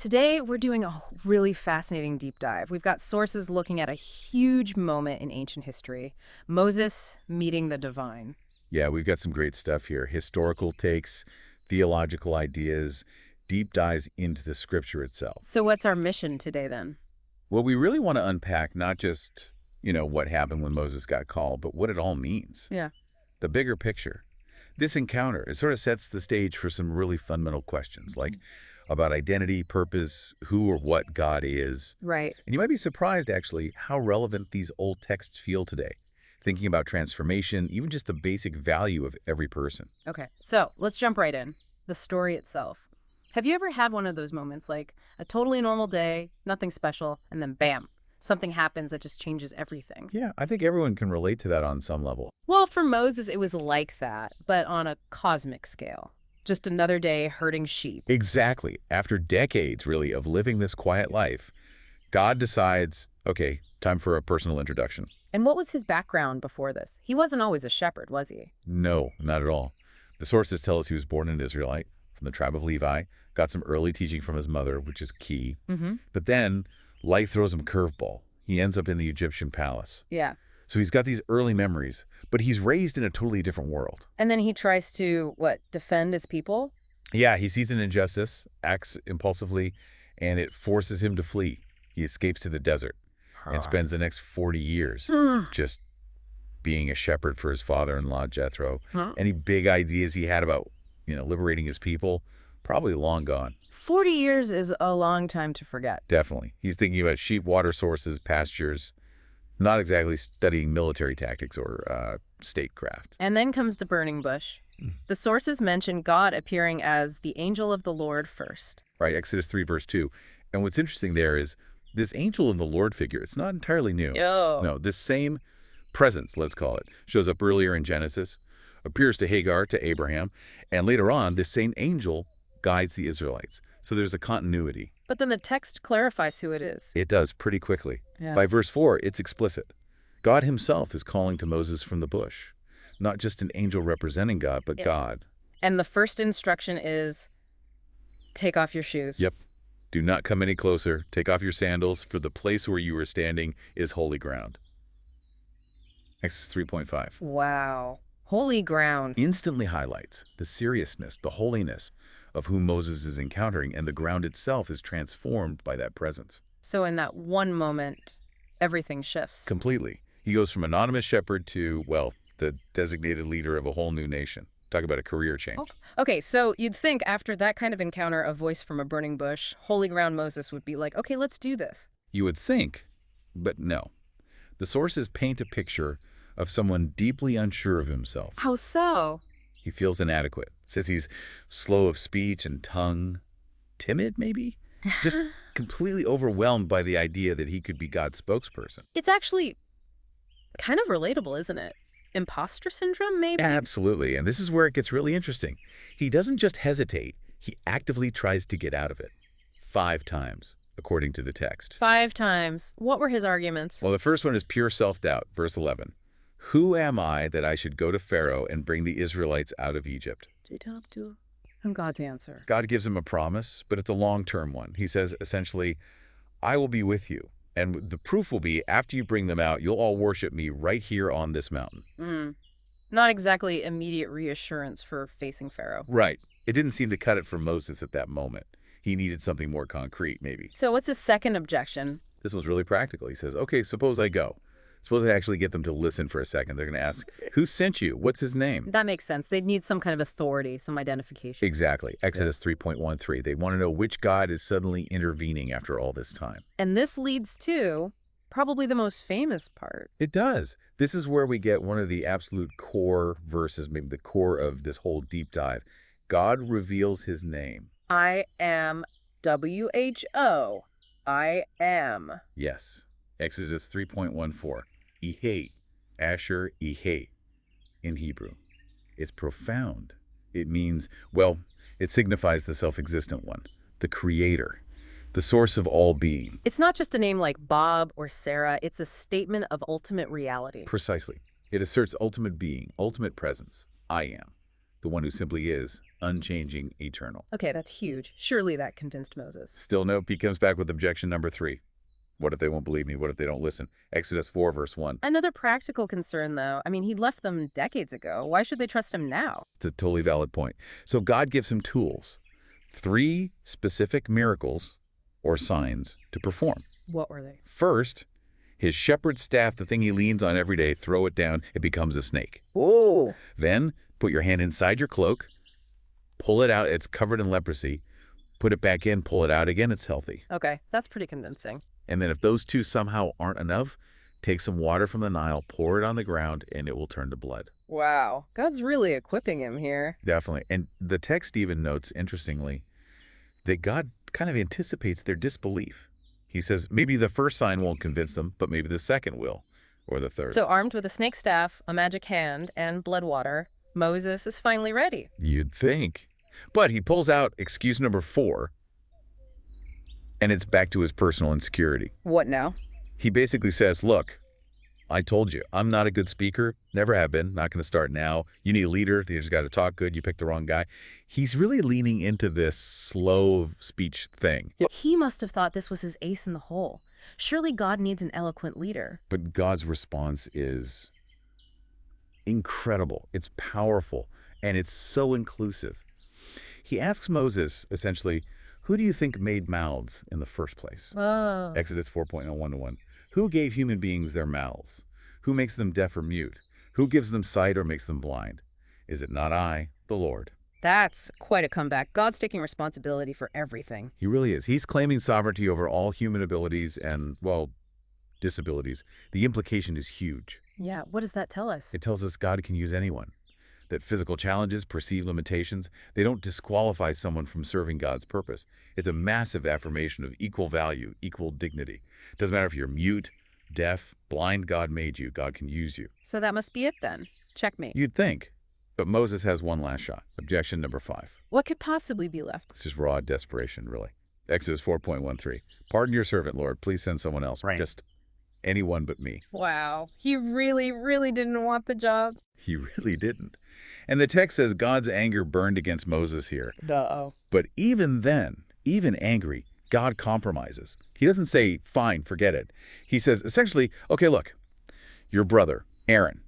Today, we're doing a really fascinating deep dive. We've got sources looking at a huge moment in ancient history, Moses meeting the divine. Yeah, we've got some great stuff here. Historical takes, theological ideas, deep dives into the scripture itself. So, what's our mission today then? Well, we really want to unpack not just, what happened when Moses got called, but what it all means. Yeah. The bigger picture. This encounter, it sort of sets the stage for some really fundamental questions, like about identity, purpose, who or what God is. Right. And you might be surprised, actually, how relevant these old texts feel today. Thinking about transformation, even just the basic value of every person. Okay. So, let's jump right in. The story itself. Have you ever had one of those moments like a totally normal day, nothing special, and then bam, something happens that just changes everything? Yeah, I think everyone can relate to that on some level. Well, for Moses, it was like that, but on a cosmic scale. Just another day herding sheep. Exactly. After decades, really, of living this quiet life, God decides, okay, time for a personal introduction. And what was his background before this? He wasn't always a shepherd, was he? No, not at all. The sources tell us he was born an Israelite from the tribe of Levi, got some early teaching from his mother, which is key. Mm-hmm. But then life throws him a curveball. He ends up in the Egyptian palace. Yeah. So he's got these early memories, but he's raised in a totally different world. And then he tries to, defend his people? Yeah, he sees an injustice, acts impulsively, and it forces him to flee. He escapes to the desert and spends the next 40 years just being a shepherd for his father-in-law, Jethro. Huh? Any big ideas he had about, liberating his people, probably long gone. 40 years is a long time to forget. Definitely. He's thinking about sheep, water sources, pastures, not exactly studying military tactics or statecraft. And then comes the burning bush. The sources mention God appearing as the angel of the Lord first. Right, Exodus 3, verse 2. And what's interesting there is this angel of the Lord figure, it's not entirely new. Oh. No, this same presence, let's call it, shows up earlier in Genesis, appears to Hagar, to Abraham, and later on, this same angel guides the Israelites. So there's a continuity. But then the text clarifies who it is. It does pretty quickly. Yeah. By verse 4, it's explicit. God himself is calling to Moses from the bush. Not just an angel representing God, but God. And the first instruction is, take off your shoes. Yep. Do not come any closer. Take off your sandals, for the place where you are standing is holy ground. Exodus 3.5. Wow. Holy ground. Instantly highlights the seriousness, the holiness of whom Moses is encountering, and the ground itself is transformed by that presence. So in that one moment, everything shifts. Completely. He goes from anonymous shepherd to, the designated leader of a whole new nation. Talk about a career change. Okay, so you'd think after that kind of encounter, a voice from a burning bush, holy ground Moses would be like, okay, let's do this. You would think, but no. The sources paint a picture of someone deeply unsure of himself. How so? He feels inadequate. Says he's slow of speech and tongue. Timid, maybe? Just completely overwhelmed by the idea that he could be God's spokesperson. It's actually kind of relatable, isn't it? Imposter syndrome, maybe? Absolutely. And this is where it gets really interesting. He doesn't just hesitate. He actively tries to get out of it. 5 times, according to the text. 5 times. What were his arguments? Well, the first one is pure self-doubt. Verse 11. Who am I that I should go to Pharaoh and bring the Israelites out of Egypt? And God's answer. God gives him a promise, but it's a long-term one. He says, essentially, I will be with you. And the proof will be, after you bring them out, you'll all worship me right here on this mountain. Not exactly immediate reassurance for facing Pharaoh. Right. It didn't seem to cut it for Moses at that moment. He needed something more concrete, maybe. So what's his second objection? This was really practical. He says, okay, suppose I go. Suppose I actually get them to listen for a second. They're going to ask, who sent you? What's his name? That makes sense. They'd need some kind of authority, some identification. Exactly. Exodus 3.13. They want to know which God is suddenly intervening after all this time. And this leads to probably the most famous part. It does. This is where we get one of the absolute core verses, maybe the core of this whole deep dive. God reveals his name. I am WHO. I am. Yes. Exodus 3.14. Ihei, Asher Ihei, in Hebrew. It's profound. It means, it signifies the self-existent one, the creator, the source of all being. It's not just a name like Bob or Sarah. It's a statement of ultimate reality. Precisely. It asserts ultimate being, ultimate presence. I am, the one who simply is, unchanging, eternal. Okay, that's huge. Surely that convinced Moses. Still nope, he comes back with objection number 3. What if they won't believe me? What if they don't listen? Exodus 4, verse 1. Another practical concern, though. I mean, he left them decades ago. Why should they trust him now? It's a totally valid point. So God gives him tools, 3 specific miracles or signs to perform. What were they? First, his shepherd's staff, the thing he leans on every day, throw it down, it becomes a snake. Oh. Then put your hand inside your cloak, pull it out, it's covered in leprosy, put it back in, pull it out again, it's healthy. Okay, that's pretty convincing. And then if those 2 somehow aren't enough, take some water from the Nile, pour it on the ground, and it will turn to blood. Wow. God's really equipping him here. Definitely. And the text even notes, interestingly, that God kind of anticipates their disbelief. He says maybe the first sign won't convince them, but maybe the second will, or the third. So armed with a snake staff, a magic hand, and blood water, Moses is finally ready. You'd think. But he pulls out excuse number 4, and it's back to his personal insecurity. What now? He basically says, look, I told you, I'm not a good speaker, never have been, not going to start now. You need a leader, you just got to talk good, you picked the wrong guy. He's really leaning into this slow speech thing. He must have thought this was his ace in the hole. Surely God needs an eloquent leader. But God's response is incredible. It's powerful, and it's so inclusive. He asks Moses, essentially, who do you think made mouths in the first place? Oh. Exodus 4.1-1. Who gave human beings their mouths? Who makes them deaf or mute? Who gives them sight or makes them blind? Is it not I, the Lord? That's quite a comeback. God's taking responsibility for everything. He really is. He's claiming sovereignty over all human abilities and, well, disabilities. The implication is huge. Yeah, what does that tell us? It tells us God can use anyone. That physical challenges, perceived limitations, they don't disqualify someone from serving God's purpose. It's a massive affirmation of equal value, equal dignity. Doesn't matter if you're mute, deaf, blind, God made you. God can use you. So that must be it then. Checkmate. You'd think. But Moses has one last shot. Objection number 5. What could possibly be left? It's just raw desperation, really. Exodus 4.13. Pardon your servant, Lord. Please send someone else. Right. Just anyone but me. Wow. He really, really didn't want the job. He really didn't. And the text says God's anger burned against Moses here. Uh-oh. But even then, even angry, God compromises. He doesn't say, fine, forget it. He says, essentially, okay, look, your brother, Aaron,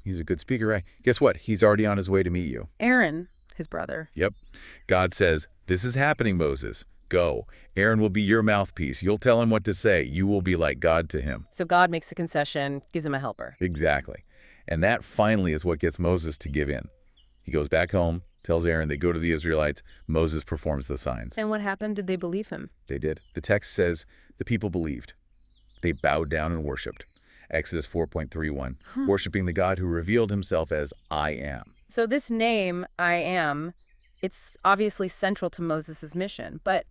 he's a good speaker, right? Guess what? He's already on his way to meet you. Aaron, his brother. Yep. God says, this is happening, Moses. Go. Aaron will be your mouthpiece. You'll tell him what to say. You will be like God to him. So God makes a concession, gives him a helper. Exactly. And that finally is what gets Moses to give in. He goes back home, tells Aaron, they go to the Israelites. Moses performs the signs. And what happened? Did they believe him? They did. The text says the people believed. They bowed down and worshiped. Exodus 4.31, worshiping the God who revealed himself as I am. So this name, I am, it's obviously central to Moses' mission. But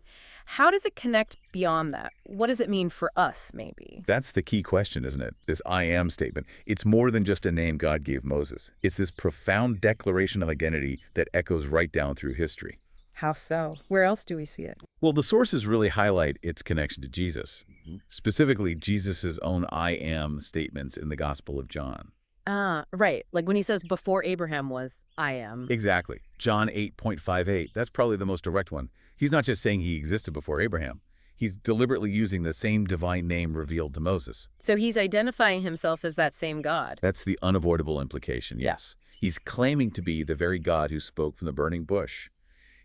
how does it connect beyond that? What does it mean for us, maybe? That's the key question, isn't it? This I am statement. It's more than just a name God gave Moses. It's this profound declaration of identity that echoes right down through history. How so? Where else do we see it? Well, the sources really highlight its connection to Jesus, specifically Jesus' own I am statements in the Gospel of John. Ah, right. Like when he says before Abraham was, I am. Exactly. John 8.58. That's probably the most direct one. He's not just saying he existed before Abraham. He's deliberately using the same divine name revealed to Moses. So he's identifying himself as that same God. That's the unavoidable implication, yes. He's claiming to be the very God who spoke from the burning bush.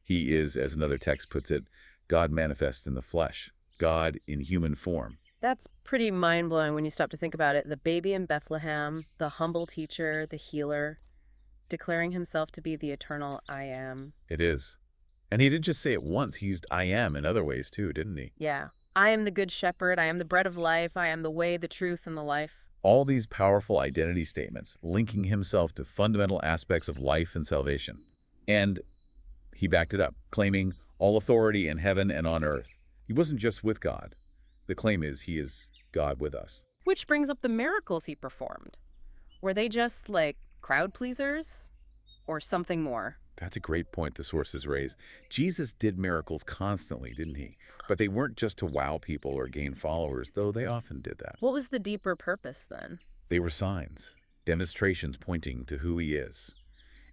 He is, as another text puts it, God manifest in the flesh, God in human form. That's pretty mind-blowing when you stop to think about it. The baby in Bethlehem, the humble teacher, the healer, declaring himself to be the eternal I am. It is. And he didn't just say it once. He used I am in other ways too, didn't he? Yeah. I am the good shepherd. I am the bread of life. I am the way, the truth, and the life. All these powerful identity statements, linking himself to fundamental aspects of life and salvation. And he backed it up, claiming all authority in heaven and on earth. He wasn't just with God. The claim is he is God with us. Which brings up the miracles he performed. Were they just like crowd pleasers or something more? That's a great point the sources raise. Jesus did miracles constantly, didn't he? But they weren't just to wow people or gain followers, though they often did that. What was the deeper purpose then? They were signs, demonstrations pointing to who he is.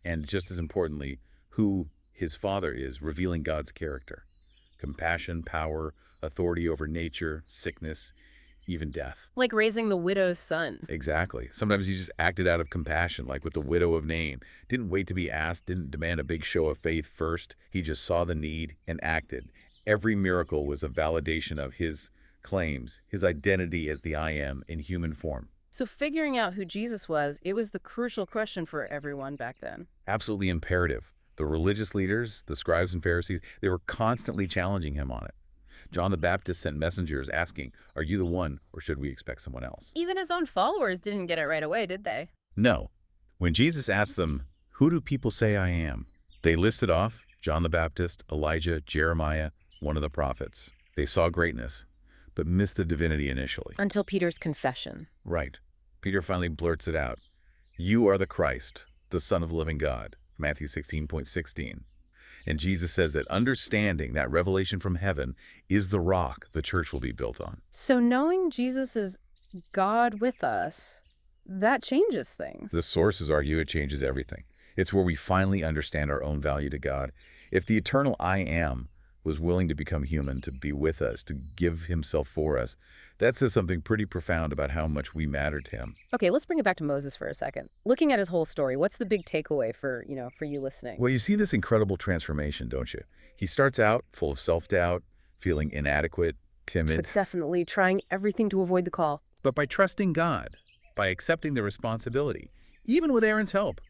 And just as importantly, who His Father is revealing God's character. Compassion, power, authority over nature, sickness, even death. Like raising the widow's son. Exactly. Sometimes he just acted out of compassion, like with the widow of Nain. Didn't wait to be asked, didn't demand a big show of faith first. He just saw the need and acted. Every miracle was a validation of his claims, his identity as the I am in human form. So figuring out who Jesus was, it was the crucial question for everyone back then. Absolutely imperative. The religious leaders, the scribes and Pharisees, they were constantly challenging him on it. John the Baptist sent messengers asking, "Are you the one, or should we expect someone else?" Even his own followers didn't get it right away, did they? No. When Jesus asked them, "Who do people say I am?" they listed off John the Baptist, Elijah, Jeremiah, one of the prophets. They saw greatness, but missed the divinity initially. Until Peter's confession. Right. Peter finally blurts it out. "You are the Christ, the Son of the living God." Matthew 16:16. And Jesus says that understanding that revelation from heaven is the rock the church will be built on. So knowing Jesus is God with us, that changes things. The sources argue it changes everything. It's where we finally understand our own value to God. If the eternal I am was willing to become human, to be with us, to give himself for us, that says something pretty profound about how much we matter to him. Okay, let's bring it back to Moses for a second. Looking at his whole story, what's the big takeaway for you listening? Well, you see this incredible transformation, don't you? He starts out full of self-doubt, feeling inadequate, So timid. definitely trying everything to avoid the call. But by trusting God, by accepting the responsibility, even with Aaron's help,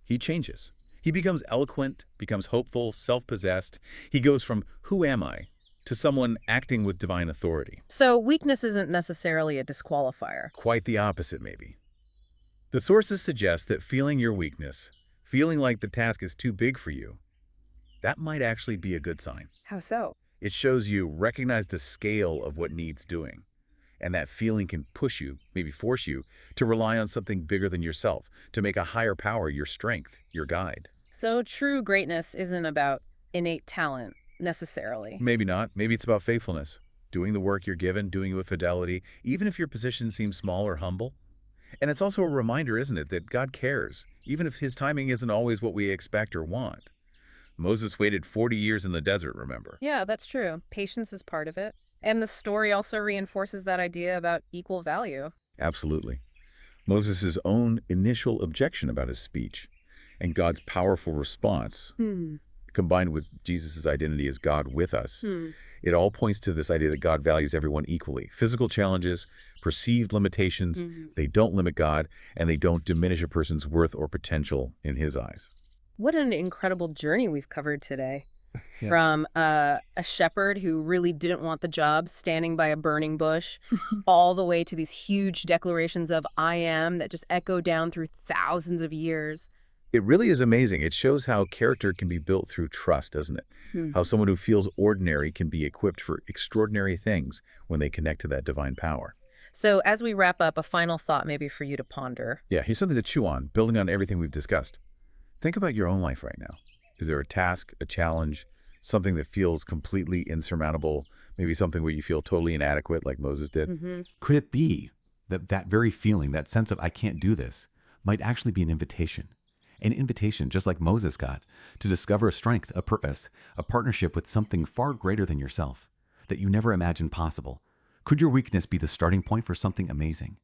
he changes. He becomes eloquent, becomes hopeful, self-possessed. He goes from "who am I" to someone acting with divine authority. So weakness isn't necessarily a disqualifier. Quite the opposite, maybe. The sources suggest that feeling your weakness, feeling like the task is too big for you, that might actually be a good sign. How so? It shows you recognize the scale of what needs doing. And that feeling can push you, maybe force you, to rely on something bigger than yourself, to make a higher power your strength, your guide. So true greatness isn't about innate talent, necessarily. Maybe not. Maybe it's about faithfulness. Doing the work you're given, doing it with fidelity, even if your position seems small or humble. And it's also a reminder, isn't it, that God cares, even if his timing isn't always what we expect or want. Moses waited 40 years in the desert, remember? Yeah, that's true. Patience is part of it. And the story also reinforces that idea about equal value. Absolutely. Moses' own initial objection about his speech and God's powerful response, combined with Jesus' identity as God with us, it all points to this idea that God values everyone equally. Physical challenges, perceived limitations, they don't limit God, and they don't diminish a person's worth or potential in his eyes. What an incredible journey we've covered today. From a shepherd who really didn't want the job, standing by a burning bush, all the way to these huge declarations of I am that just echo down through thousands of years. It really is amazing. It shows how character can be built through trust, doesn't it? How someone who feels ordinary can be equipped for extraordinary things when they connect to that divine power. So as we wrap up, a final thought maybe for you to ponder. Yeah, here's something to chew on, building on everything we've discussed. Think about your own life right now. Is there a task, a challenge, something that feels completely insurmountable, maybe something where you feel totally inadequate like Moses did? Could it be that that very feeling, that sense of I can't do this, might actually be an invitation? An invitation, just like Moses got, to discover a strength, a purpose, a partnership with something far greater than yourself that you never imagined possible. Could your weakness be the starting point for something amazing?